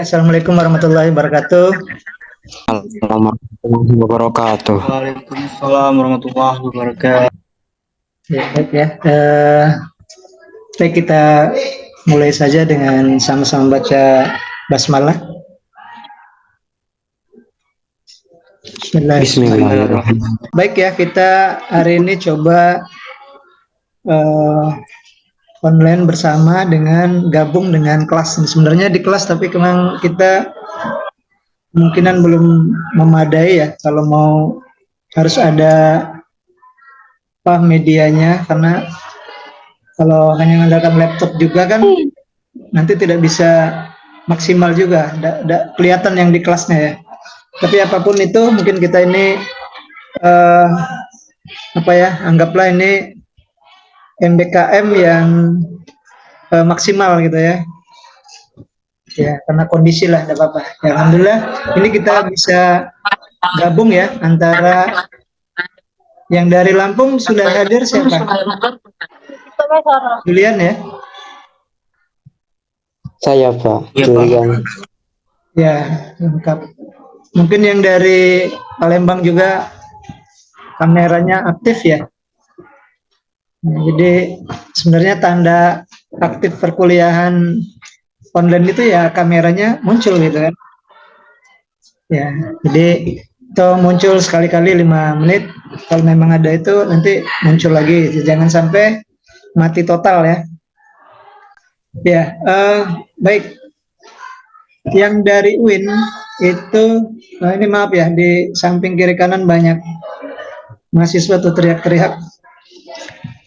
Assalamualaikum warahmatullahi wabarakatuh. Warahmatullahi wabarakatuh. Waalaikumsalam warahmatullahi wabarakatuh. Ya, baik ya. Baik, kita mulai saja dengan sama-sama baca basmalah. Bismillahirrahmanirrahim. Baik ya, kita hari ini coba online bersama dengan gabung dengan kelas. Sebenarnya di kelas, tapi memang kita kemungkinan belum memadai ya kalau mau harus ada medianya, karena kalau hanya mengandalkan laptop juga kan nanti tidak bisa maksimal juga, kelihatan yang di kelasnya ya. Tapi apapun itu, mungkin kita ini anggaplah ini MBKM yang maksimal gitu ya. Ya, karena kondisi lah, tidak apa-apa. Ya, alhamdulillah, ini kita bisa gabung ya antara yang dari Lampung. Sudah hadir siapa? Julian ya? Saya Pak, Julian. Ya, lengkap. Mungkin yang dari Palembang juga kameranya aktif ya. Nah, jadi sebenarnya tanda aktif perkuliahan online itu ya kameranya muncul gitu kan. Ya, jadi itu muncul sekali-kali 5 menit. Kalau memang ada itu nanti muncul lagi. Jangan sampai mati total ya. Ya, baik. Yang dari UIN itu, ini maaf ya, di samping kiri kanan banyak mahasiswa tuh teriak-teriak.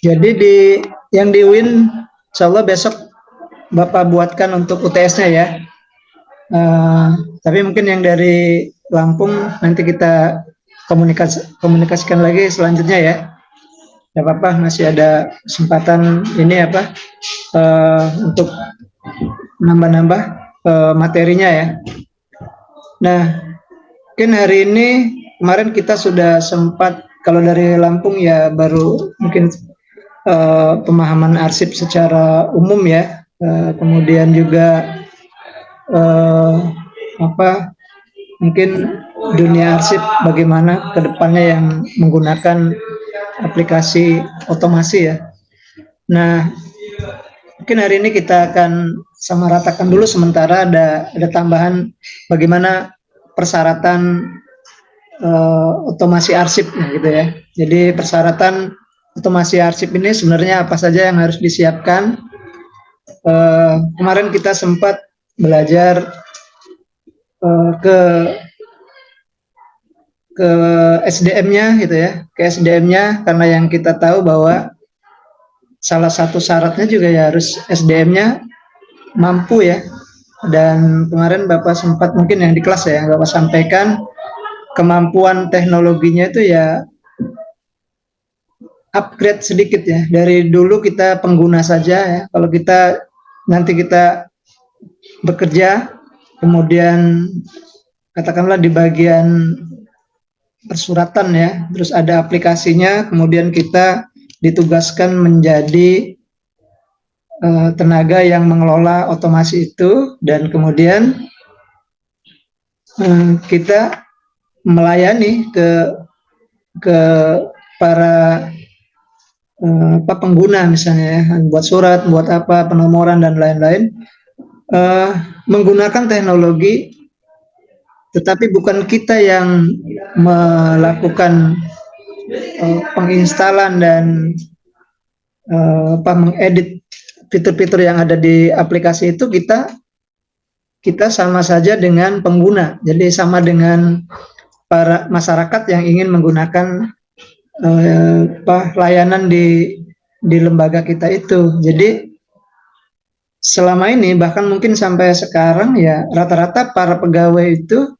Jadi yang di UIN, insya Allah besok Bapak buatkan untuk UTS-nya ya. Tapi mungkin yang dari Lampung nanti kita komunikasikan lagi selanjutnya ya. Tidak apa-apa, masih ada kesempatan ini untuk nambah-nambah materinya ya. Nah, mungkin hari ini, kemarin kita sudah sempat, kalau dari Lampung ya baru mungkin pemahaman arsip secara umum ya, kemudian juga mungkin dunia arsip bagaimana kedepannya yang menggunakan aplikasi otomasi ya. Nah, mungkin hari ini kita akan sama ratakan dulu, sementara ada tambahan bagaimana persyaratan otomasi arsip gitu ya. Jadi persyaratan otomasi arsip ini sebenarnya apa saja yang harus disiapkan. Kemarin kita sempat belajar ke SDM-nya gitu ya, ke SDM-nya, karena yang kita tahu bahwa salah satu syaratnya juga ya harus SDM-nya mampu ya. Dan kemarin Bapak sempat, mungkin yang di kelas ya, Bapak sampaikan kemampuan teknologinya itu ya upgrade sedikit ya. Dari dulu kita pengguna saja ya, kalau nanti kita bekerja, kemudian katakanlah di bagian persuratan ya, terus ada aplikasinya, kemudian kita ditugaskan menjadi tenaga yang mengelola otomasi itu, dan kemudian kita melayani ke para pengguna misalnya ya, buat surat, buat apa, penomoran dan lain-lain, menggunakan teknologi, tetapi bukan kita yang melakukan penginstalan dan mengedit fitur-fitur yang ada di aplikasi itu. Kita sama saja dengan pengguna, jadi sama dengan para masyarakat yang ingin menggunakan layanan di lembaga kita itu. Jadi selama ini, bahkan mungkin sampai sekarang ya, rata-rata para pegawai itu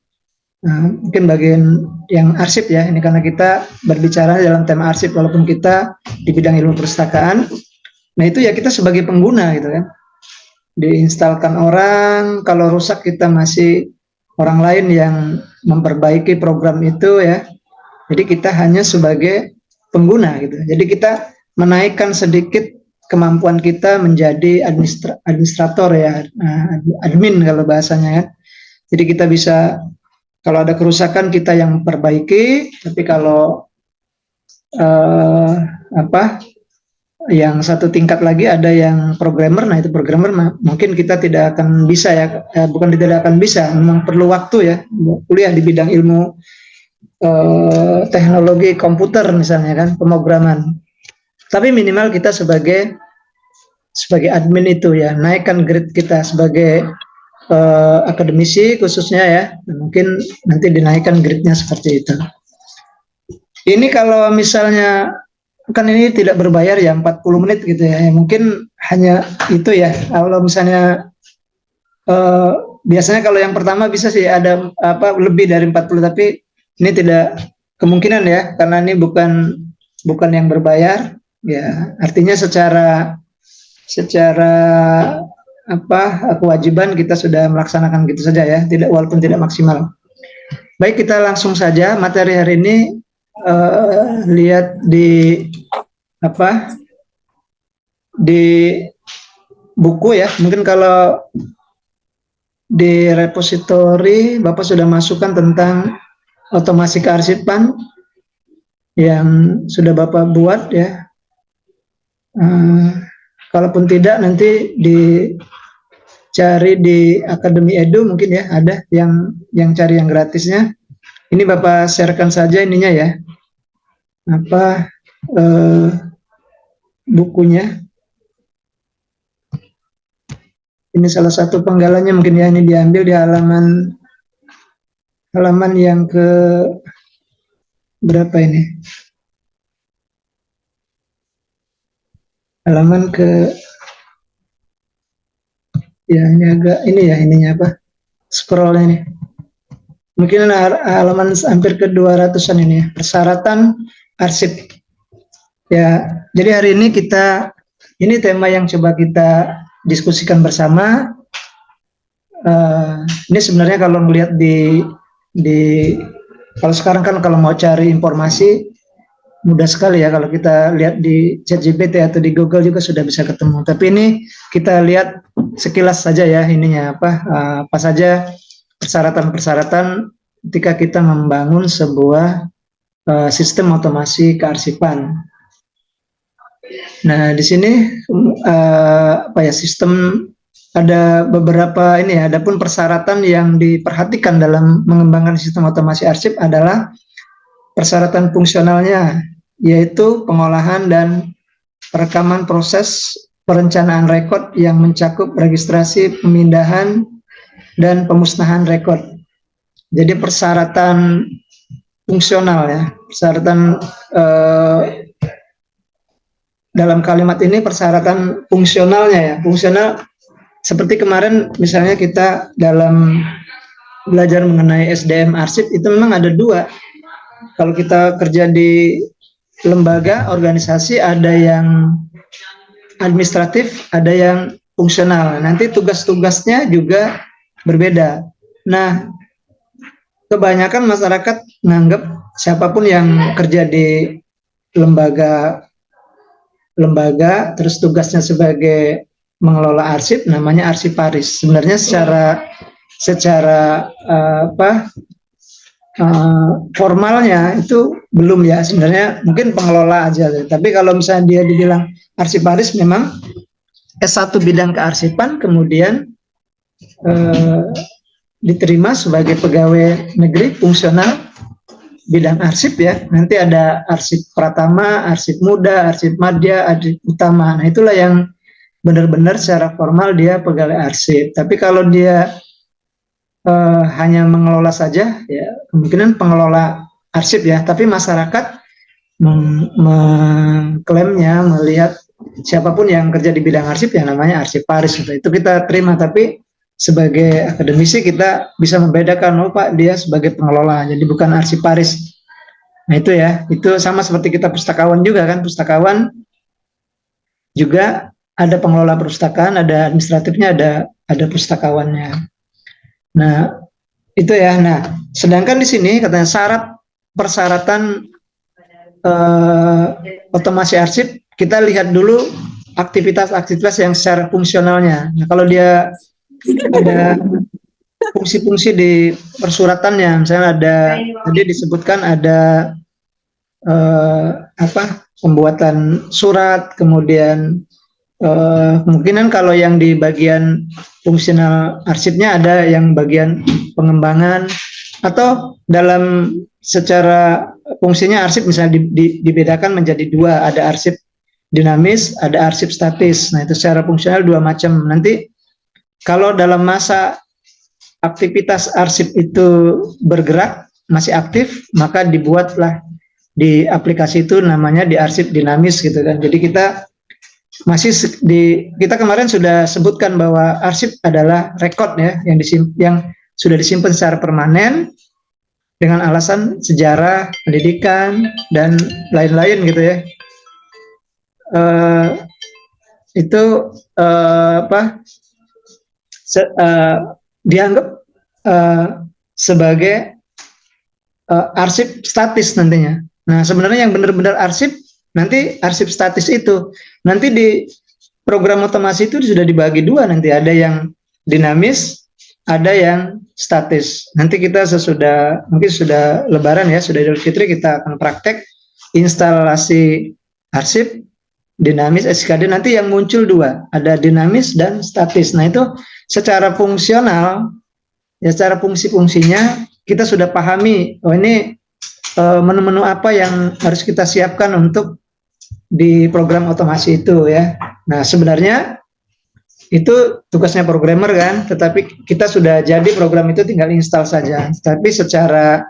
mungkin bagian yang arsip ya, ini karena kita berbicara dalam tema arsip walaupun kita di bidang ilmu perpustakaan. Nah itu ya kita sebagai pengguna gitu kan, diinstalkan orang, kalau rusak kita masih orang lain yang memperbaiki program itu ya. Jadi kita hanya sebagai pengguna gitu. Jadi kita menaikkan sedikit kemampuan kita menjadi administrator ya, admin kalau bahasanya ya. Jadi kita bisa, kalau ada kerusakan kita yang perbaiki, tapi kalau eh, apa yang satu tingkat lagi ada yang programmer, nah itu programmer mungkin kita tidak akan bisa ya, bukan tidak akan bisa, memang perlu waktu ya, kuliah di bidang ilmu teknologi komputer misalnya kan, pemrograman. Tapi minimal kita sebagai admin itu ya, naikkan grade kita sebagai akademisi khususnya ya, mungkin nanti dinaikkan grade-nya seperti itu. Ini kalau misalnya kan ini tidak berbayar ya, 40 menit gitu ya, mungkin hanya itu ya. Kalau misalnya biasanya kalau yang pertama bisa sih ada lebih dari 40, tapi ini tidak kemungkinan ya, karena ini bukan yang berbayar ya. Artinya secara kewajiban kita sudah melaksanakan gitu saja ya, walaupun tidak maksimal. Baik, kita langsung saja materi hari ini. Lihat di buku ya, mungkin kalau di repositori Bapak sudah masukkan tentang otomasi kearsipan yang sudah Bapak buat ya. Kalaupun tidak, nanti dicari di Akademi Edu mungkin ya, ada yang cari yang gratisnya. Ini Bapak sharekan saja ininya ya, bukunya. Ini salah satu penggalanya mungkin ya, ini diambil di halaman yang ke berapa ini? Halaman ke, ya ini agak ini ya, ininya scrollnya ini. Mungkin halaman hampir ke 200-an ini ya, persyaratan arsip. Ya, jadi hari ini ini tema yang coba kita diskusikan bersama. Ini sebenarnya kalau melihat kalau sekarang kan kalau mau cari informasi mudah sekali ya, kalau kita lihat di ChatGPT atau di Google juga sudah bisa ketemu. Tapi ini kita lihat sekilas saja ya, ininya apa saja persyaratan-persyaratan ketika kita membangun sebuah sistem otomasi kearsipan. Nah, di sini sistem, ada beberapa ini ya. Adapun persyaratan yang diperhatikan dalam mengembangkan sistem otomasi arsip adalah persyaratan fungsionalnya, yaitu pengolahan dan perekaman proses perencanaan rekod yang mencakup registrasi, pemindahan, dan pemusnahan rekod. Jadi persyaratan fungsional ya, persyaratan dalam kalimat ini persyaratan fungsionalnya ya. Fungsional seperti kemarin misalnya kita dalam belajar mengenai SDM arsip itu memang ada dua. Kalau kita kerja di lembaga organisasi, ada yang administratif, ada yang fungsional. Nanti tugas-tugasnya juga berbeda. Nah, kebanyakan masyarakat menganggap siapapun yang kerja di lembaga terus tugasnya sebagai mengelola arsip namanya arsiparis. Sebenarnya secara formalnya itu belum ya, sebenarnya mungkin pengelola aja. Tapi kalau misalnya dia dibilang arsiparis, memang S1 bidang kearsipan, kemudian diterima sebagai pegawai negeri fungsional bidang arsip ya. Nanti ada arsip pratama, arsip muda, arsip madya, arsip utama. Nah, itulah yang benar-benar secara formal dia pegawai arsip. Tapi kalau dia hanya mengelola saja, ya kemungkinan pengelola arsip ya. Tapi masyarakat mengklaimnya, melihat siapapun yang kerja di bidang arsip ya namanya arsiparis. Itu kita terima, tapi sebagai akademisi kita bisa membedakan, oh Pak, dia sebagai pengelola, jadi bukan arsiparis. Nah itu ya, itu sama seperti kita pustakawan juga kan, pustakawan juga ada pengelola perpustakaan, ada administratifnya, ada pustakawannya. Nah itu ya. Nah sedangkan di sini katanya persyaratan otomasi arsip, kita lihat dulu aktivitas-aktivitas yang secara fungsionalnya. Nah kalau dia ada fungsi-fungsi di persuratannya. Misalnya ada tadi disebutkan ada pembuatan surat, kemudian kemungkinan kalau yang di bagian fungsional arsipnya ada yang bagian pengembangan, atau dalam secara fungsinya arsip misalnya dibedakan menjadi dua, ada arsip dinamis, ada arsip statis. Nah, itu secara fungsional dua macam. Nanti kalau dalam masa aktivitas arsip itu bergerak, masih aktif, maka dibuatlah di aplikasi itu namanya di arsip dinamis gitu kan. Jadi kita kita kemarin sudah sebutkan bahwa arsip adalah rekod ya yang sudah disimpan secara permanen dengan alasan sejarah, pendidikan dan lain-lain gitu ya. Itu dianggap sebagai arsip statis nantinya. Nah, sebenarnya yang benar-benar arsip nanti arsip statis itu. Nanti di program otomasi itu sudah dibagi dua, nanti ada yang dinamis, ada yang statis. Nanti kita mungkin sudah lebaran ya, sudah Idul Fitri, kita akan praktek instalasi arsip dinamis SKD. Nanti yang muncul dua, ada dinamis dan statis. Nah, itu secara fungsional ya, secara fungsi-fungsinya kita sudah pahami, oh ini menu-menu apa yang harus kita siapkan untuk di program otomasi itu ya. Nah, sebenarnya itu tugasnya programmer kan, tetapi kita sudah jadi program itu tinggal install saja. Tapi secara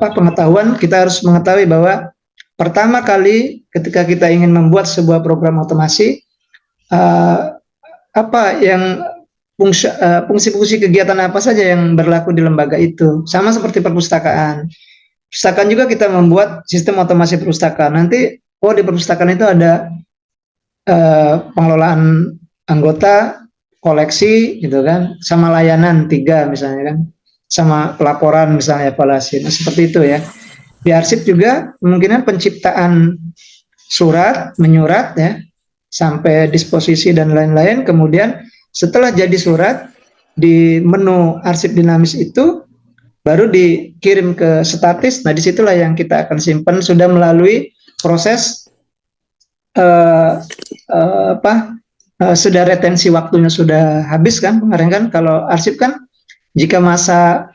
pengetahuan kita harus mengetahui bahwa pertama kali ketika kita ingin membuat sebuah program otomasi, apa yang fungsi-fungsi kegiatan apa saja yang berlaku di lembaga itu. Sama seperti perpustakaan. Perpustakaan juga kita membuat sistem otomasi perpustakaan. Nanti di perpustakaan itu ada pengelolaan anggota, koleksi gitu kan, sama layanan 3 misalnya kan, sama pelaporan misalnya evaluasi. Nah, seperti itu ya. Di arsip juga kemungkinan penciptaan surat, menyurat ya, sampai disposisi dan lain-lain. Kemudian setelah jadi surat, di menu arsip dinamis itu baru dikirim ke statis. Nah, disitulah yang kita akan simpan sudah melalui proses sudah retensi waktunya sudah habis kan. Kemarin kan kalau arsip kan jika masa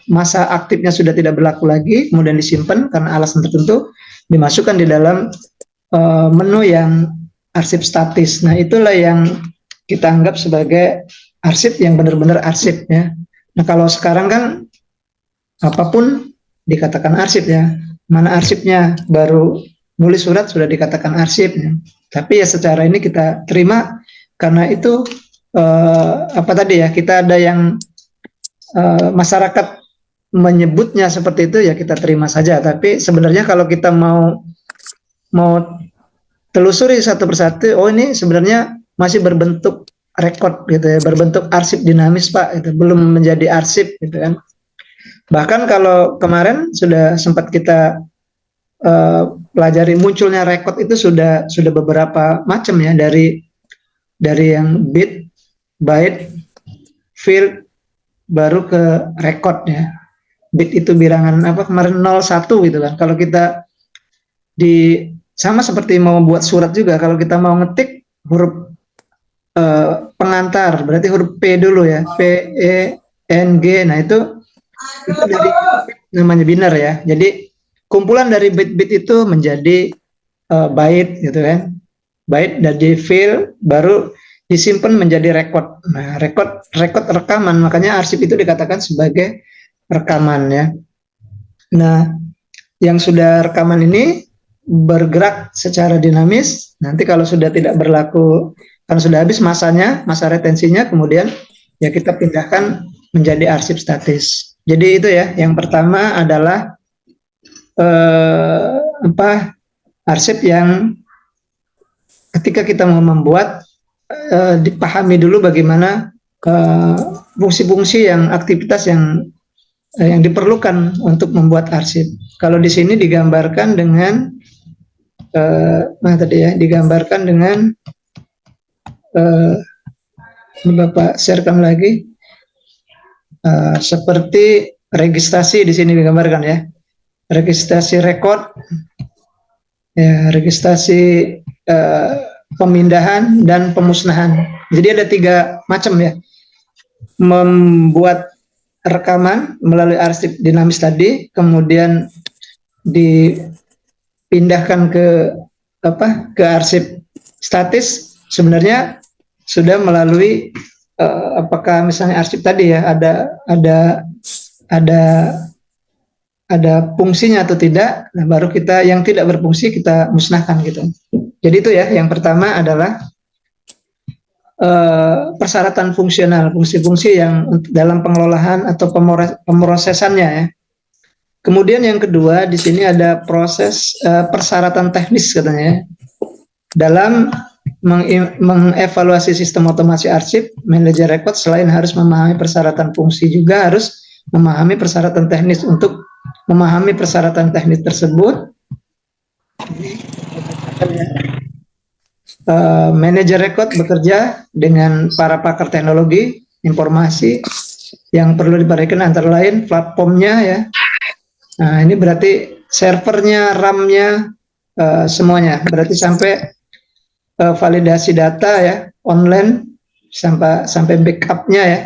aktifnya sudah tidak berlaku lagi, kemudian disimpan karena alasan tertentu, dimasukkan di dalam menu yang arsip statis. Nah, itulah yang kita anggap sebagai arsip yang benar-benar arsip ya. Nah, kalau sekarang kan apapun dikatakan arsip ya. Mana arsipnya, baru nulis surat sudah dikatakan arsip ya. Tapi ya secara ini kita terima karena itu kita ada yang masyarakat menyebutnya seperti itu ya, kita terima saja. Tapi sebenarnya kalau kita mau telusuri satu persatu, ini sebenarnya masih berbentuk rekod gitu ya, berbentuk arsip dinamis Pak, itu belum menjadi arsip gitu kan. Bahkan kalau kemarin sudah sempat kita pelajari, munculnya rekod itu sudah beberapa macam ya, dari yang bit, byte, field, baru ke rekod ya. Bit itu bilangan kemarin 01 gitu kan. Kalau kita sama seperti mau buat surat juga, kalau kita mau ngetik huruf pengantar berarti huruf P dulu ya, P, E, N, G. Nah, itu dari namanya biner ya. Jadi kumpulan dari bit-bit itu menjadi byte gitu kan. Byte dari file baru disimpan menjadi rekod. Nah, rekod rekaman, makanya arsip itu dikatakan sebagai rekaman ya. Nah, yang sudah rekaman ini bergerak secara dinamis. Nanti kalau sudah tidak berlaku, kan sudah habis masanya, masa retensinya, kemudian ya kita pindahkan menjadi arsip statis. Jadi itu ya, yang pertama adalah arsip yang ketika kita mau membuat, dipahami dulu bagaimana fungsi-fungsi yang aktivitas yang diperlukan untuk membuat arsip. Kalau di sini digambarkan dengan digambarkan dengan ini Bapak sharekan lagi. seperti registrasi di sini digambarkan ya, registrasi rekod, ya, registrasi pemindahan dan pemusnahan. Jadi ada 3 macam ya, membuat rekaman melalui arsip dinamis tadi, kemudian dipindahkan ke arsip statis. Sebenarnya sudah melalui apakah misalnya arsip tadi ya ada fungsinya atau tidak. Nah, baru kita yang tidak berfungsi kita musnahkan gitu. Jadi itu ya, yang pertama adalah persyaratan fungsional, fungsi-fungsi yang dalam pengelolaan atau pemrosesannya ya. Kemudian yang kedua di sini ada proses persyaratan teknis katanya ya. Dalam mengevaluasi sistem otomasi arsip, manajer rekod selain harus memahami persyaratan fungsi juga harus memahami persyaratan teknis. Untuk memahami persyaratan teknis tersebut, manajer rekod bekerja dengan para pakar teknologi informasi yang perlu diperhatikan antara lain platformnya ya. Nah, ini berarti servernya, RAM-nya, semuanya. Berarti sampai validasi data ya, online sampai backup-nya ya,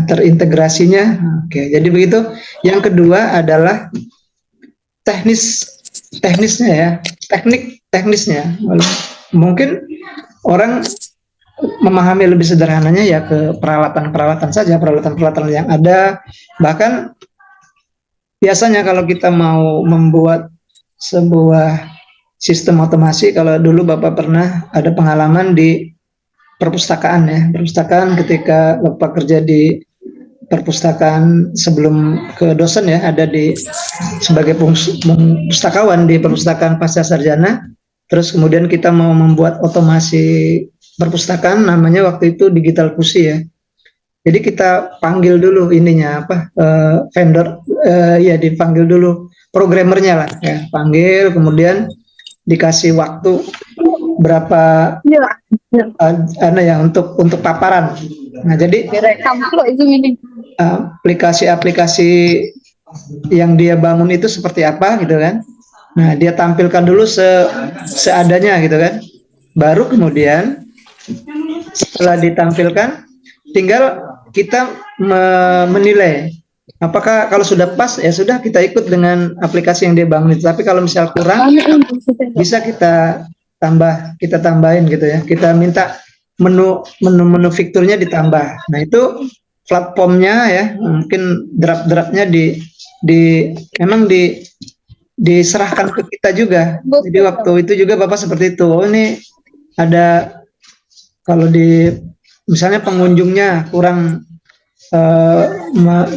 terintegrasinya. Oke, jadi begitu. Yang kedua adalah teknisnya ya, teknisnya. Mungkin orang memahami lebih sederhananya ya ke peralatan-peralatan saja, peralatan-peralatan yang ada. Bahkan biasanya kalau kita mau membuat sebuah sistem otomasi, kalau dulu Bapak pernah ada pengalaman di perpustakaan ya, perpustakaan ketika Bapak kerja di perpustakaan sebelum ke dosen ya, ada sebagai pustakawan di perpustakaan pasca sarjana. Terus kemudian kita mau membuat otomasi perpustakaan, namanya waktu itu Digital Pusi ya. Jadi kita panggil dulu ininya vendor, ya dipanggil dulu programmernya lah ya, panggil, kemudian dikasih waktu berapa ya untuk paparan. Nah, jadi aplikasi-aplikasi yang dia bangun itu seperti apa gitu kan. Nah, dia tampilkan dulu seadanya gitu kan. Baru kemudian setelah ditampilkan tinggal kita menilai apakah kalau sudah pas ya sudah kita ikut dengan aplikasi yang dia bangun itu. Tapi kalau misal kurang bisa kita tambahin gitu ya. Kita minta menu fiturnya ditambah. Nah, itu platformnya ya, mungkin draft-draftnya memang diserahkan ke kita juga. Jadi waktu itu juga Bapak seperti itu. Oh, ini ada kalau misalnya pengunjungnya kurang,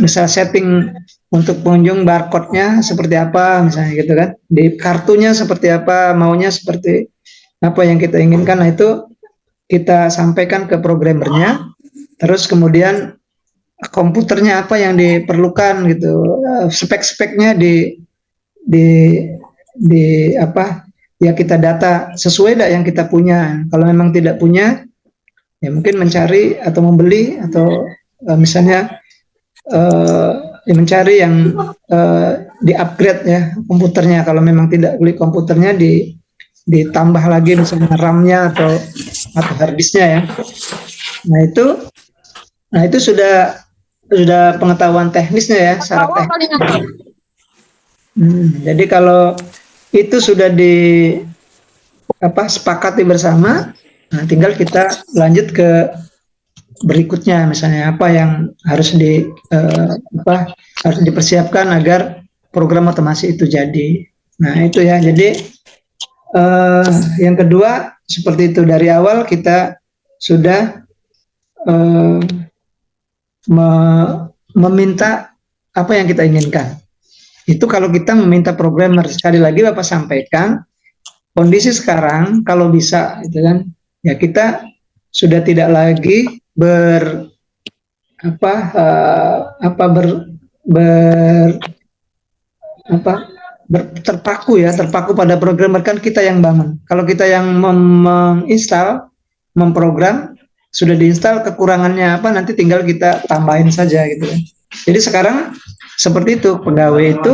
misal setting untuk pengunjung barcode-nya seperti apa misalnya gitu kan, di kartunya seperti apa, maunya seperti apa yang kita inginkan. Nah, itu kita sampaikan ke programmernya, terus kemudian komputernya apa yang diperlukan gitu, spek-speknya ya kita data sesuai yang kita punya. Kalau memang tidak punya ya mungkin mencari atau membeli atau misalnya mencari yang di-upgrade ya komputernya. Kalau memang tidak beli komputernya ditambah lagi misalnya RAM-nya atau harddisknya ya. Nah, itu sudah pengetahuan teknisnya ya, syarat teknis. Jadi kalau itu sudah sepakati bersama, nah tinggal kita lanjut ke berikutnya, misalnya apa yang harus dipersiapkan agar program otomasi itu jadi. Nah, itu ya. Jadi yang kedua seperti itu, dari awal kita sudah meminta apa yang kita inginkan. Itu kalau kita meminta programmer. Sekali lagi Bapak sampaikan, kondisi sekarang kalau bisa itu kan ya, kita sudah tidak lagi terpaku pada programmer, kan kita yang bangun. Kalau kita yang menginstal, memprogram, sudah diinstal, kekurangannya apa nanti tinggal kita tambahin saja gitu kan. Jadi sekarang seperti itu, pegawai itu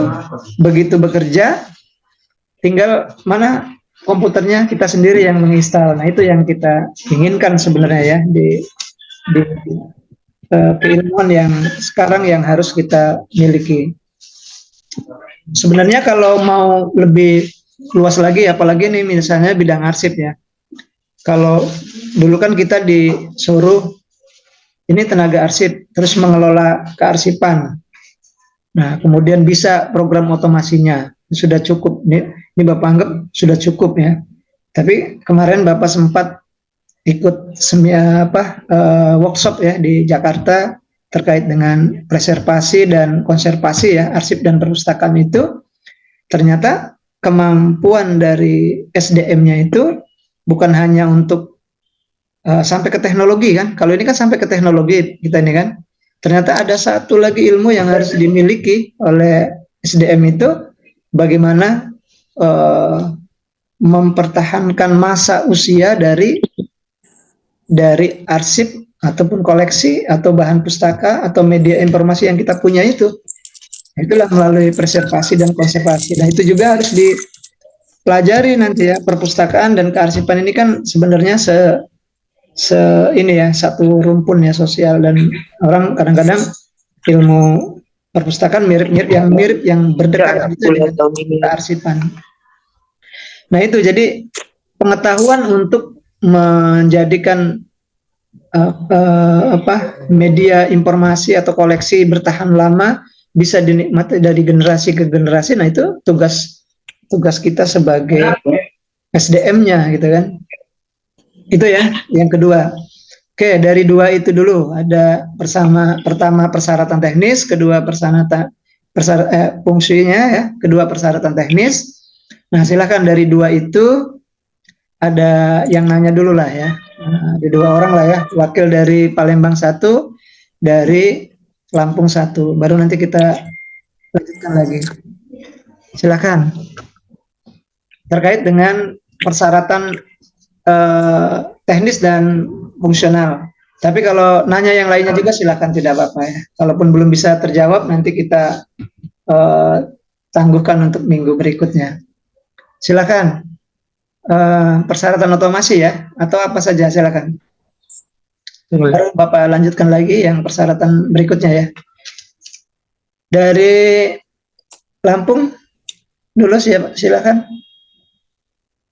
begitu bekerja tinggal mana komputernya kita sendiri yang menginstal. Nah, itu yang kita inginkan sebenarnya ya di keilmuan yang sekarang yang harus kita miliki. Sebenarnya kalau mau lebih luas lagi, apalagi nih misalnya bidang arsip ya. Kalau dulu kan kita disuruh ini tenaga arsip, terus mengelola kearsipan. Nah, kemudian bisa program otomasinya sudah cukup. Ini Bapak anggap sudah cukup ya. Tapi kemarin Bapak sempat ikut workshop ya di Jakarta terkait dengan preservasi dan konservasi ya arsip dan perpustakaan itu. Ternyata kemampuan dari SDM-nya itu bukan hanya untuk sampai ke teknologi kan. Kalau ini kan sampai ke teknologi kita ini kan. Ternyata ada satu lagi ilmu yang harus dimiliki oleh SDM itu, bagaimana mempertahankan masa usia dari arsip ataupun koleksi atau bahan pustaka atau media informasi yang kita punya itu. Itulah melalui preservasi dan konservasi. Nah, itu juga harus dipelajari nanti ya. Perpustakaan dan kearsipan ini kan sebenarnya ini ya satu rumpun ya sosial, dan orang kadang-kadang ilmu perpustakaan mirip yang berdekatan itu dengan kearsipan. Nah, itu jadi pengetahuan untuk menjadikan media informasi atau koleksi bertahan lama bisa dinikmati dari generasi ke generasi. Nah, itu tugas kita sebagai SDM-nya gitu kan. Itu ya, yang kedua. Oke, dari dua itu dulu. Ada pertama persyaratan teknis, kedua fungsinya ya, kedua persyaratan teknis. Nah, silakan dari dua itu ada yang nanya dulu lah ya. Nah, ada dua orang lah ya, wakil dari Palembang 1, dari Lampung 1. Baru nanti kita lanjutkan lagi. Silakan. Terkait dengan persyaratan teknis dan fungsional. Tapi kalau nanya yang lainnya juga silakan, tidak apa-apa ya. Kalaupun belum bisa terjawab nanti kita tangguhkan untuk minggu berikutnya. Silakan. Persyaratan otomasi ya, atau apa saja silakan. Baru Bapak lanjutkan lagi yang persyaratan berikutnya ya. Dari Lampung dulu silakan.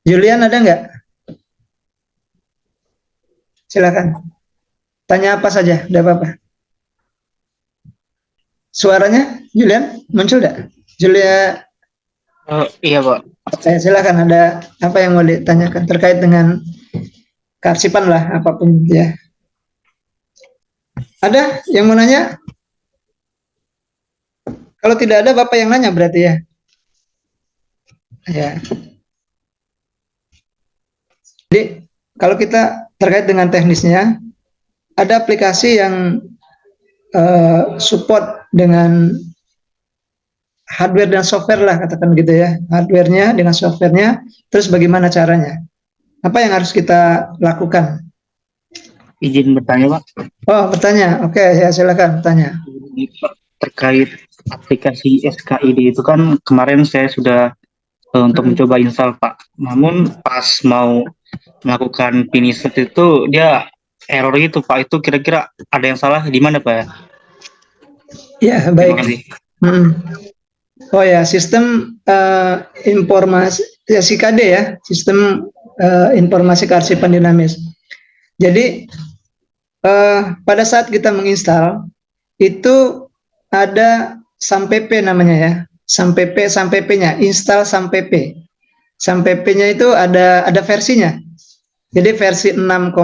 Julian ada nggak? Silakan. Tanya apa saja, tidak apa-apa. Suaranya Julian muncul nggak? Julia. Iya, Pak. Silakan, ada apa yang mau ditanyakan terkait dengan kearsipan lah, apapun ya. Ada yang mau nanya? Kalau tidak ada, Bapak yang nanya berarti ya. Ya. Jadi kalau kita terkait dengan teknisnya, ada aplikasi yang support dengan hardware dan software lah, katakan gitu ya. Hardware-nya dengan software-nya, terus bagaimana caranya? Apa yang harus kita lakukan? Izin bertanya, Pak. Oh, bertanya. Oke, ya silakan bertanya. Terkait aplikasi SKID itu kan kemarin saya sudah untuk mencoba install, Pak. Namun pas mau melakukan finish itu dia error gitu, Pak. Itu kira-kira ada yang salah di mana, Pak ya? Ya, baik. Oh ya, sistem informasi ya, SIKD ya, sistem informasi kearsipan dinamis. Jadi pada saat kita menginstal itu ada SAMPP namanya ya, SAMPP-nya, install SAMPP. SAMPP-nya itu ada versinya. Jadi versi 6,2,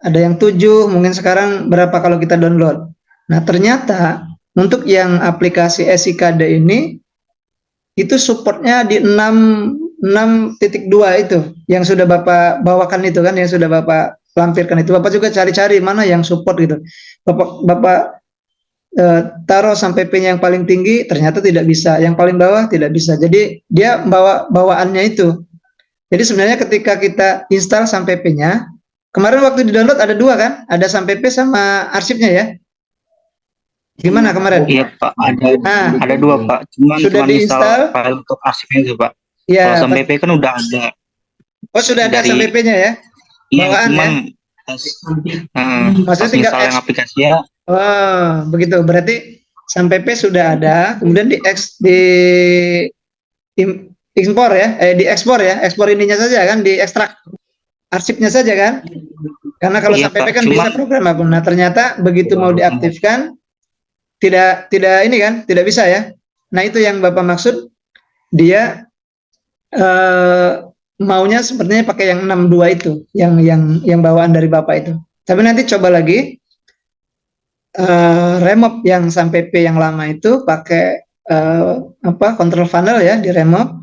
ada yang 7, mungkin sekarang berapa kalau kita download. Nah, ternyata untuk yang aplikasi SIKD ini itu supportnya di 6.2 itu yang sudah Bapak bawakan itu kan, yang sudah Bapak lampirkan itu. Bapak juga cari-cari mana yang support gitu. Bapak taruh sampai P-nya yang paling tinggi, ternyata tidak bisa. Yang paling bawah tidak bisa. Jadi dia bawaannya itu. Jadi sebenarnya ketika kita install sampai P-nya, Kemarin waktu di-download ada dua kan? Ada sampai P sama arsipnya ya? Gimana kemarin? Iya Pak, Nah, ada dua Pak. sudah Cuman install diinstal? file untuk arsipnya itu Pak. Kalau Ya, sampai P kan udah ada oh sudah ada sampai dari P-nya ya? iya, Bawaan ya? cuman pas, Maksudnya pas tinggal install yang aplikasinya oh, begitu. Berarti sampai P sudah ada, kemudian impor ya, diekspor ya, ekspor ininya saja kan, diekstrak arsipnya saja kan? Karena kalau iya sampai P Pak, kan bisa cuman program apa. Nah, ternyata begitu mau diaktifkan tidak ini kan, tidak bisa ya. Nah, itu yang Bapak maksud, dia eh, maunya sepertinya pakai yang 62 itu, yang bawaan dari Bapak itu. Tapi nanti coba lagi remove yang sampai P yang lama itu pakai control panel ya, di remove,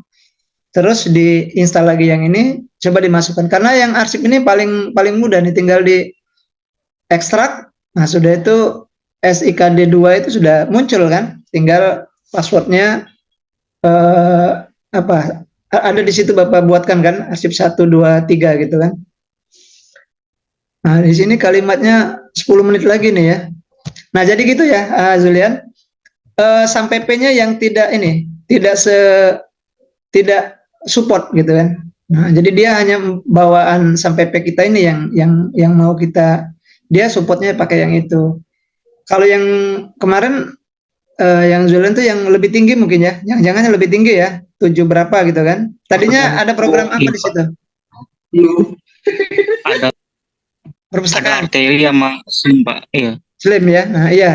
terus diinstal lagi yang ini, coba dimasukkan. Karena yang arsip ini paling mudah nih, tinggal di ekstrak. Nah, sudah itu SIKD2 itu sudah muncul kan, tinggal passwordnya apa ada di situ Bapak buatkan kan, arsip 1, 2, 3 gitu kan. Nah, di sini kalimatnya 10 menit lagi nih ya. Nah, jadi gitu ya, Zulian. Sampai P-nya yang tidak support gitu kan. Nah, jadi dia hanya bawaan sampai P kita ini yang mau kita, dia supportnya pakai yang itu. Kalau yang kemarin yang Zulian tuh yang lebih tinggi mungkin ya, jangan-jangan lebih tinggi ya, 7 berapa gitu kan. Tadinya ada program apa iya, di situ? ada Perpustakaan arteri sama SIM Pak. Iya. Slim ya. Nah, iya.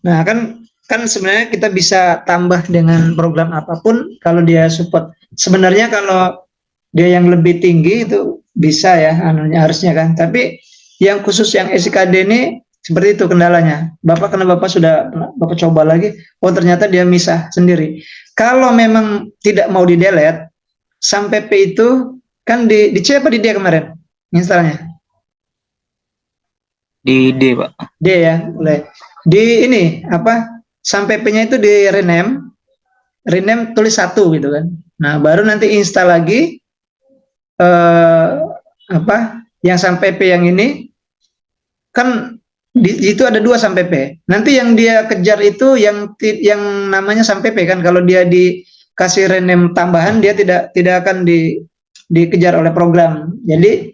Nah, kan sebenarnya kita bisa tambah dengan program apapun kalau dia support. Sebenarnya kalau dia yang lebih tinggi itu bisa ya anunya harusnya kan. Tapi yang khusus yang SKD ini seperti itu kendalanya. Karena Bapak coba lagi, oh ternyata dia misah sendiri. Kalau memang tidak mau di delete, sampai P itu kan di C apa di D kemarin instalnya? Di D Pak. D ya, boleh. Di ini apa? Sampai P-nya itu di rename tulis 1 gitu kan. Nah, baru nanti install lagi apa? Yang sampai P yang ini kan itu ada 2 sampai P. Nanti yang dia kejar itu yang namanya sampai P kan. Kalau dia dikasih rename tambahan, dia tidak akan dikejar oleh program. Jadi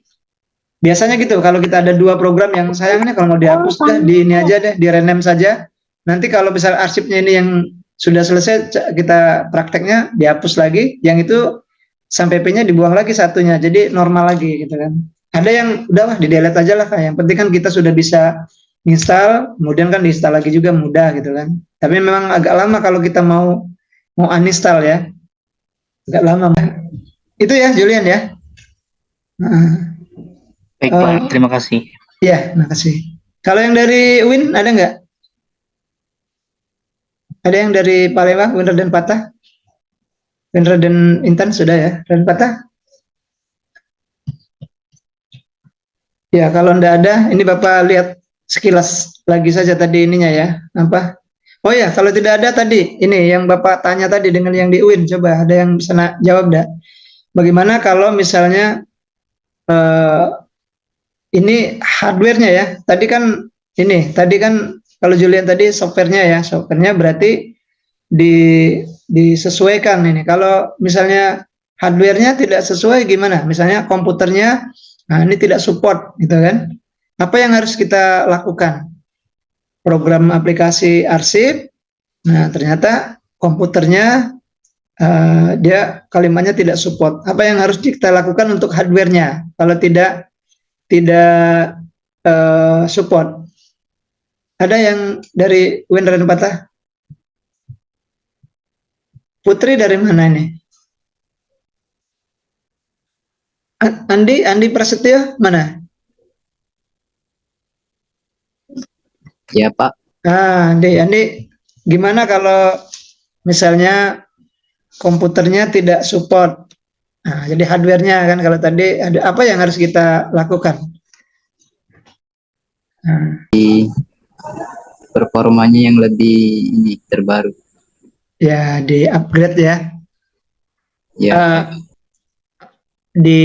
biasanya gitu, kalau kita ada 2 program yang sayangnya kalau mau dihapus dah, di ini aja deh, di rename saja. Nanti kalau misalnya arsipnya ini yang sudah selesai, kita prakteknya dihapus lagi, yang itu sampai P-nya dibuang lagi satunya, jadi normal lagi gitu kan. Ada yang udahlah di delete aja lah, yang penting kan kita sudah bisa install, kemudian kan diinstal lagi juga mudah gitu kan. Tapi memang agak lama kalau kita mau uninstall ya, agak lama. Itu ya Julian ya. Nah, Baik Pak, terima kasih. iya, makasih. Kalau yang dari Win ada nggak? Ada yang dari Palembang, Win Raden Patah? Win Raden Intan sudah ya? Raden Patah? Ya, kalau nggak ada, ini Bapak lihat sekilas lagi saja tadi ininya ya. Apa? Oh ya, kalau tidak ada tadi, ini yang Bapak tanya tadi dengan yang di Win, coba ada yang bisa jawab nggak? Bagaimana kalau misalnya ini hardware-nya ya? Tadi kan kalau Julian tadi software-nya berarti disesuaikan ini. Kalau misalnya hardware-nya tidak sesuai gimana? Misalnya komputernya, nah ini tidak support gitu kan? Apa yang harus kita lakukan? Program aplikasi arsip, nah ternyata komputernya dia kalimatnya tidak support. Apa yang harus kita lakukan untuk hardware-nya? Kalau tidak support. Ada yang dari Win Raden Patah? Putri dari mana ini? Andi Prasetyo mana? Ya Pak. Andi, gimana kalau misalnya komputernya tidak support? Nah, jadi hardware-nya kan kalau tadi ada apa yang harus kita lakukan? Nah, Performanya yang lebih ini terbaru. ya di upgrade ya. Ya. Di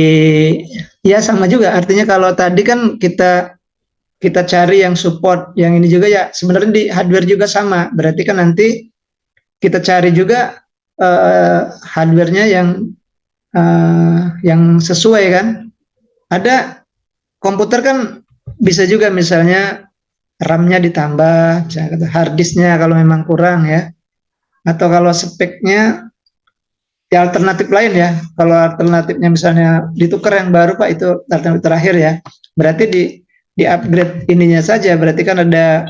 Ya sama juga. Artinya kalau tadi kan kita kita cari yang support, yang ini juga ya sebenarnya di hardware juga sama. Berarti kan nanti kita cari juga hardware-nya yang sesuai kan. Ada komputer kan bisa juga misalnya RAM-nya ditambah, misalnya hard disk-nya kalau memang kurang ya. Atau kalau speknya ya alternatif lain ya. Kalau alternatifnya misalnya ditukar yang baru Pak, itu alternatif terakhir ya. Berarti di upgrade ininya saja. Berarti kan ada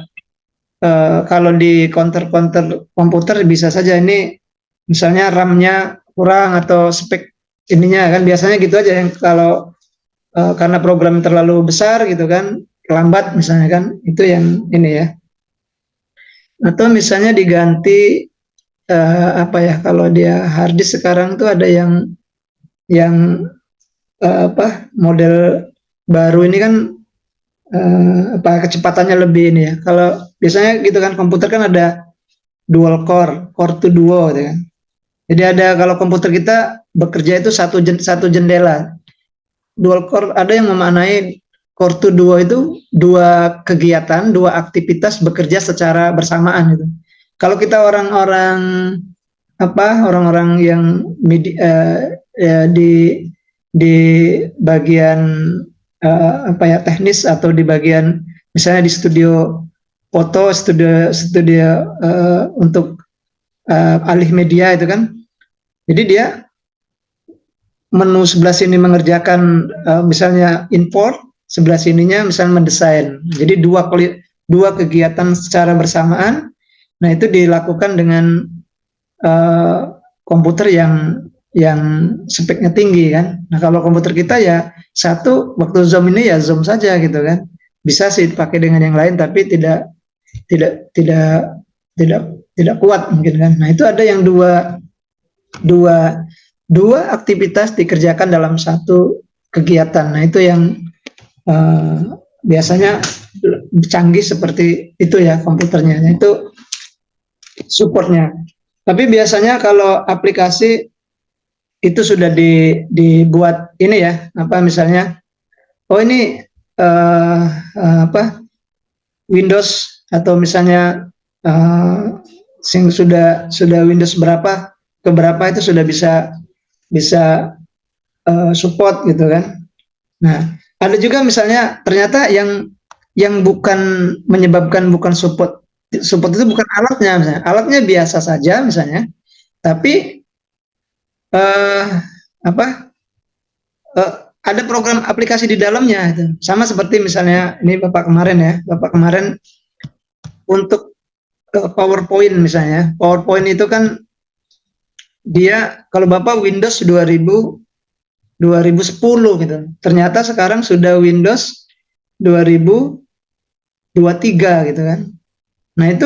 kalau di counter komputer bisa saja ini misalnya RAM-nya kurang atau spek ininya kan biasanya gitu aja yang kalau karena program terlalu besar gitu kan lambat misalnya kan itu yang ini ya. Atau misalnya diganti apa ya kalau dia hard disk sekarang tuh ada yang apa model baru ini kan apa kecepatannya lebih ini ya. Kalau biasanya gitu kan komputer kan ada dual core to duo gitu kan. Jadi ada kalau komputer kita bekerja itu satu jendela. Dual core ada yang memaknai core to duo itu dua kegiatan, dua aktivitas bekerja secara bersamaan gitu. Kalau kita orang-orang apa orang-orang yang ya, di bagian apa ya teknis atau di bagian misalnya di studio foto, studio untuk alih media itu kan. Jadi dia menu sebelah sini mengerjakan misalnya import, sebelah sininya misalnya mendesain. Jadi dua kegiatan secara bersamaan. Nah itu dilakukan dengan komputer yang speknya tinggi kan. Nah kalau komputer kita ya satu waktu zoom ini ya zoom saja gitu kan. Bisa sih dipakai dengan yang lain tapi tidak tidak tidak tidak kuat mungkin kan. Nah itu ada yang dua aktivitas dikerjakan dalam satu kegiatan. Nah itu yang biasanya canggih seperti itu ya komputernya. Nah, itu supportnya. Tapi biasanya kalau aplikasi itu sudah dibuat ini ya apa misalnya oh ini apa Windows atau misalnya sing sudah Windows berapa ke berapa itu sudah bisa support gitu kan. Nah, ada juga misalnya ternyata yang bukan menyebabkan bukan support itu bukan alatnya misalnya. Alatnya biasa saja misalnya, tapi apa ada program aplikasi di dalamnya itu. Sama seperti misalnya ini Bapak kemarin untuk PowerPoint misalnya. PowerPoint itu kan dia kalau Bapak Windows 2010 gitu. Ternyata sekarang sudah Windows 2023 gitu kan. Nah, itu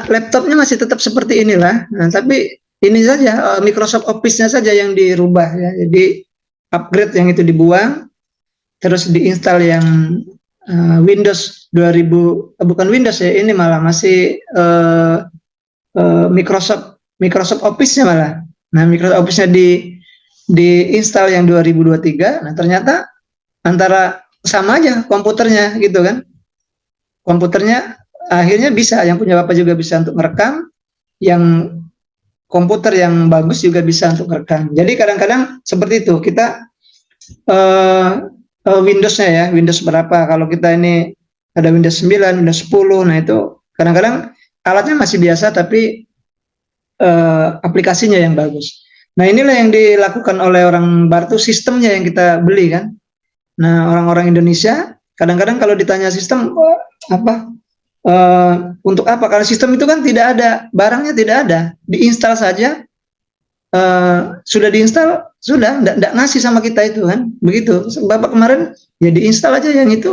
laptopnya masih tetap seperti inilah. Nah, tapi ini saja Microsoft Office-nya saja yang dirubah ya. Jadi upgrade yang itu dibuang terus diinstal yang Windows 2000 bukan Windows ya, ini malah masih Microsoft Office-nya malah. Nah, Microsoft Office-nya diinstal yang 2023. Nah, ternyata antara sama aja komputernya gitu kan. Komputernya akhirnya bisa, yang punya Bapak juga bisa untuk merekam, yang komputer yang bagus juga bisa untuk merekam. Jadi kadang-kadang seperti itu, kita Windows-nya ya, Windows berapa, kalau kita ini ada Windows 9, Windows 10, nah itu kadang-kadang alatnya masih biasa tapi aplikasinya yang bagus. Nah inilah yang dilakukan oleh orang barat itu sistemnya yang kita beli kan. Nah orang-orang Indonesia kadang-kadang kalau ditanya sistem apa untuk apa? Karena sistem itu kan tidak ada, barangnya tidak ada, diinstal saja, sudah diinstal, sudah, tidak ngasih sama kita itu kan, begitu. Bapak kemarin ya diinstal aja yang itu,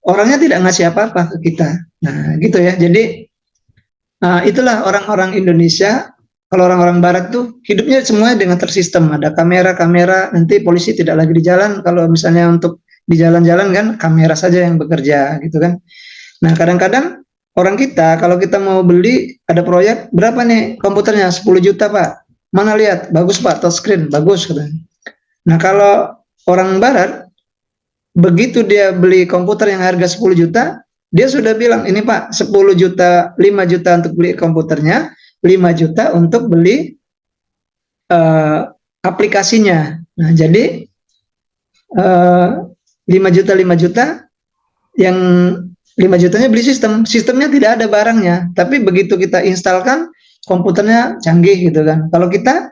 orangnya tidak ngasih apa-apa ke kita. Nah gitu ya, jadi itulah orang-orang Indonesia. Kalau orang-orang Barat tuh hidupnya semuanya dengan tersistem, ada kamera, nanti polisi tidak lagi di jalan. Kalau misalnya untuk di jalan-jalan kan kamera saja yang bekerja gitu kan. Nah kadang-kadang orang kita kalau kita mau beli ada proyek berapa nih komputernya 10 juta Pak, mana lihat bagus Pak touchscreen bagus katanya. Nah, kalau orang barat, begitu dia beli komputer yang harga 10 juta, dia sudah bilang, ini Pak, 10 juta, 5 juta untuk beli komputernya, 5 juta untuk beli aplikasinya. Nah, jadi 5 juta, 5 juta, yang 5 jutanya beli sistemnya tidak ada barangnya, tapi begitu kita instalkan, komputernya canggih gitu kan. Kalau kita